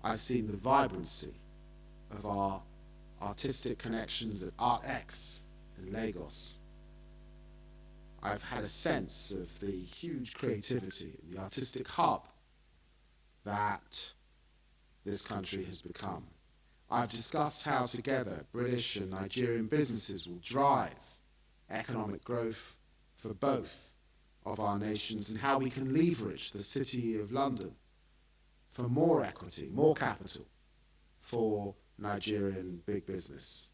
I've seen the vibrancy of our artistic connections at ArtX in Lagos. I've had a sense of the huge creativity, the artistic hub that this country has become. I've discussed how together British and Nigerian businesses will drive economic growth for both of our nations and how we can leverage the City of London for more equity, more capital for Nigerian big business.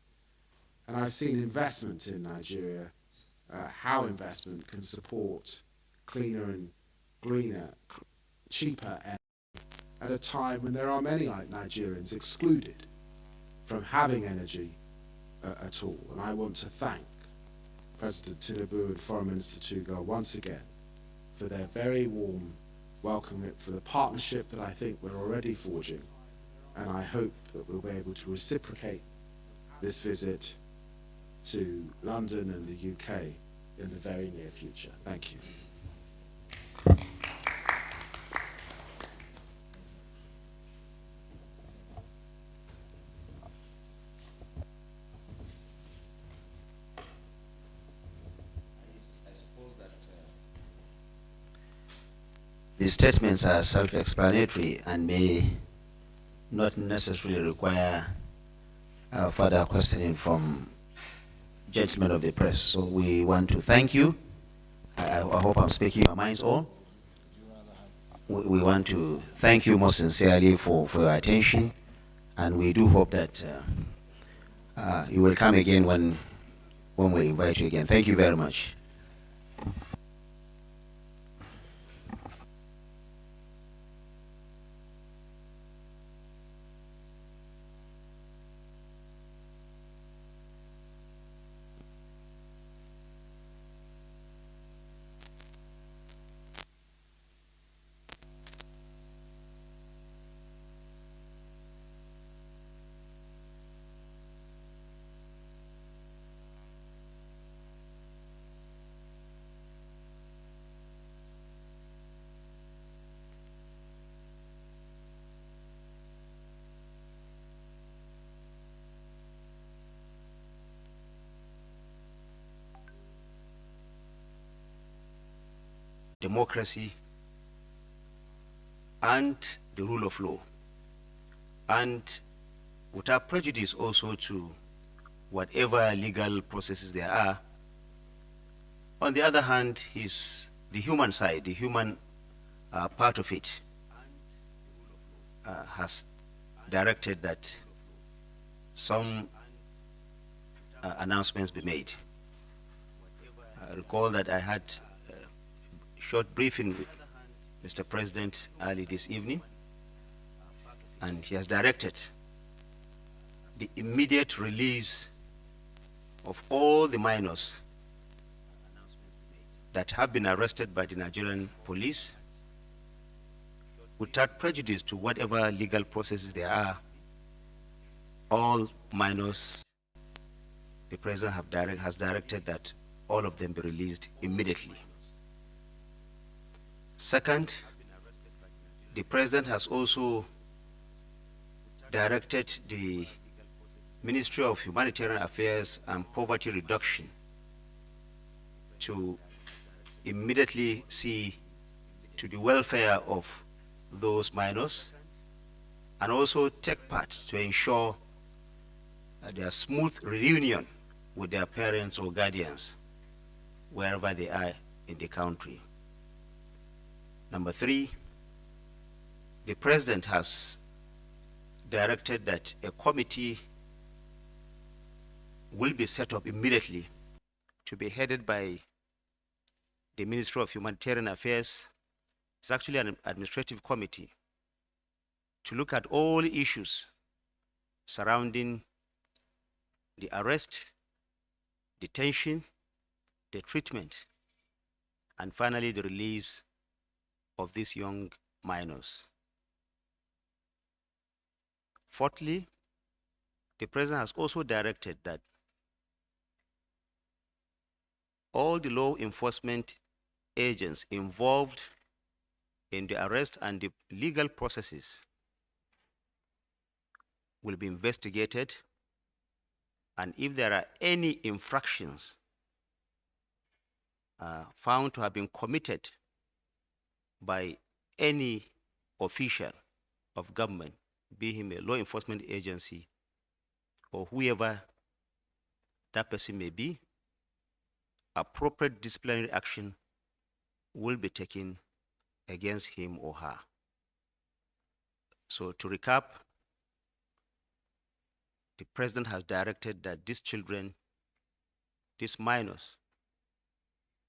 And I've seen investment in Nigeria, how investment can support cleaner and greener, cheaper energy at a time when there are many Nigerians excluded from having energy at all. And I want to thank President Tinubu and Foreign Minister Tuggar once again for their very warm welcome, for the partnership that I think we're already forging. And I hope that we'll be able to reciprocate this visit to London and the UK in the very near future. Thank you. The statements are self-explanatory and may not necessarily require further questioning from gentlemen of the press. So we want to thank you. I hope I'm speaking your minds all. We want to thank you most sincerely for your attention, and we do hope that you will come again when we invite you again. Thank you very much. Democracy and the rule of law, and without prejudice also to whatever legal processes there are. On the other hand, is the human side, the human part of it, has directed that some announcements be made. I recall that I had short briefing with Mr. President early this evening, and he has directed the immediate release of all the minors that have been arrested by the Nigerian police without prejudice to whatever legal processes there are. All minors, the President has directed that all of them be released immediately. Second, the President has also directed the Ministry of Humanitarian Affairs and Poverty Reduction to immediately see to the welfare of those minors and also take part to ensure their smooth reunion with their parents or guardians wherever they are in the country. Number three, the President has directed that a committee will be set up immediately to be headed by the Ministry of Humanitarian Affairs. It's actually an administrative committee to look at all issues surrounding the arrest, detention, the treatment, and finally the release of these young minors. Fourthly, the President has also directed that all the law enforcement agents involved in the arrest and the legal processes will be investigated, and if there are any infractions found to have been committed by any official of government, be him a law enforcement agency or whoever that person may be, appropriate disciplinary action will be taken against him or her. So to recap, the president has directed that these children, these minors,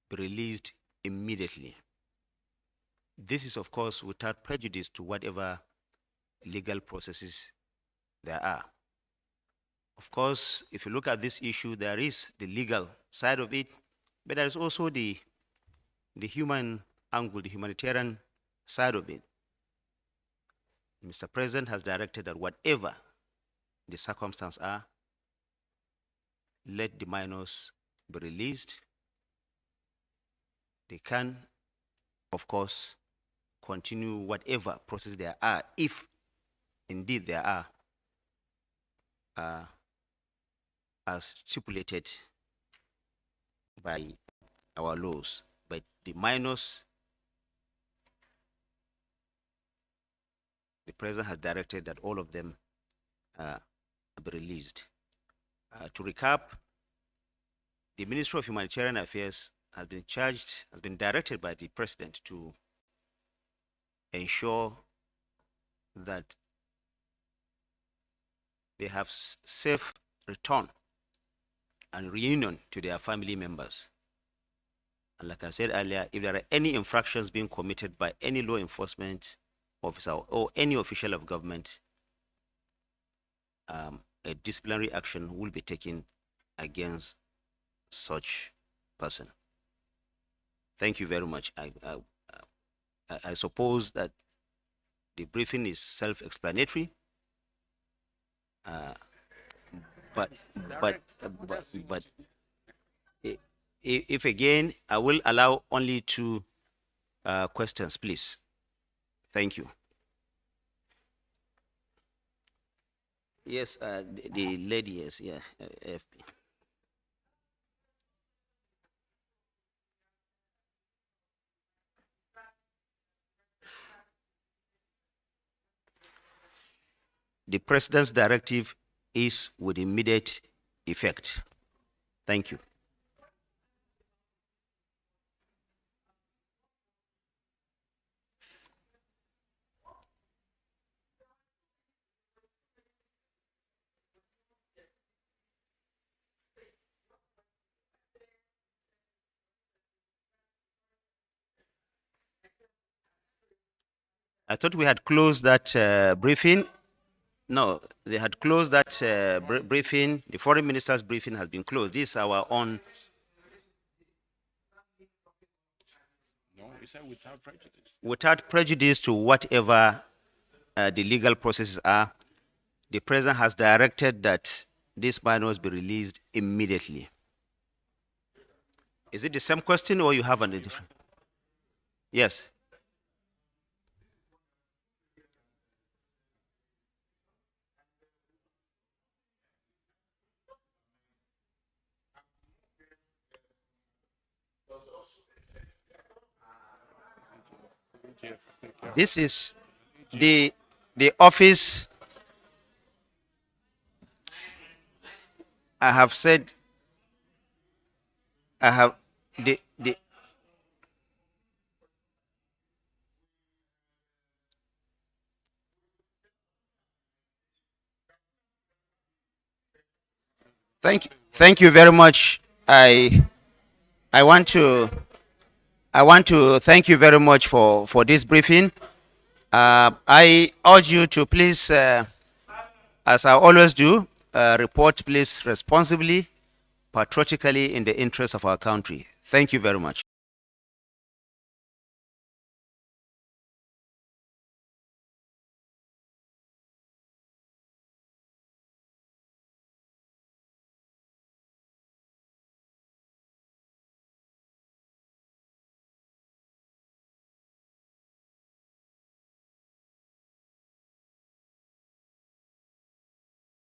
be released immediately. This is, of course, without prejudice to whatever legal processes there are. Of course, if you look at this issue, there is the legal side of it, but there is also the human angle, the humanitarian side of it. Mr. President has directed that whatever the circumstances are, let the minors be released. They can, of course, continue whatever process there are, if indeed there are, as stipulated by our laws. But the minors, the president has directed that all of them be released. To recap, the Ministry of Humanitarian Affairs has been charged, has been directed by the president to ensure that they have safe return and reunion to their family members. And like I said earlier, if there are any infractions being committed by any law enforcement officer or any official of government, a disciplinary action will be taken against such person. Thank you very much. I suppose that the briefing is self-explanatory, but if again, I will allow only 2 questions, please. Thank you. Yes, the lady, yes, yeah, FP. The president's directive is with immediate effect. Thank you. I thought we had closed that briefing. No, they had closed that briefing. The foreign minister's briefing has been closed. This is our own. No, we said without prejudice. Without prejudice to whatever the legal processes are, the president has directed that these minors be released immediately. Is it the same question or you have a different? Yes. This is the office. I have said, I have the thank you very much. I want to thank you very much for this briefing. I urge you to please, as I always do, report please responsibly, patriotically, in the interest of our country. Thank you very much.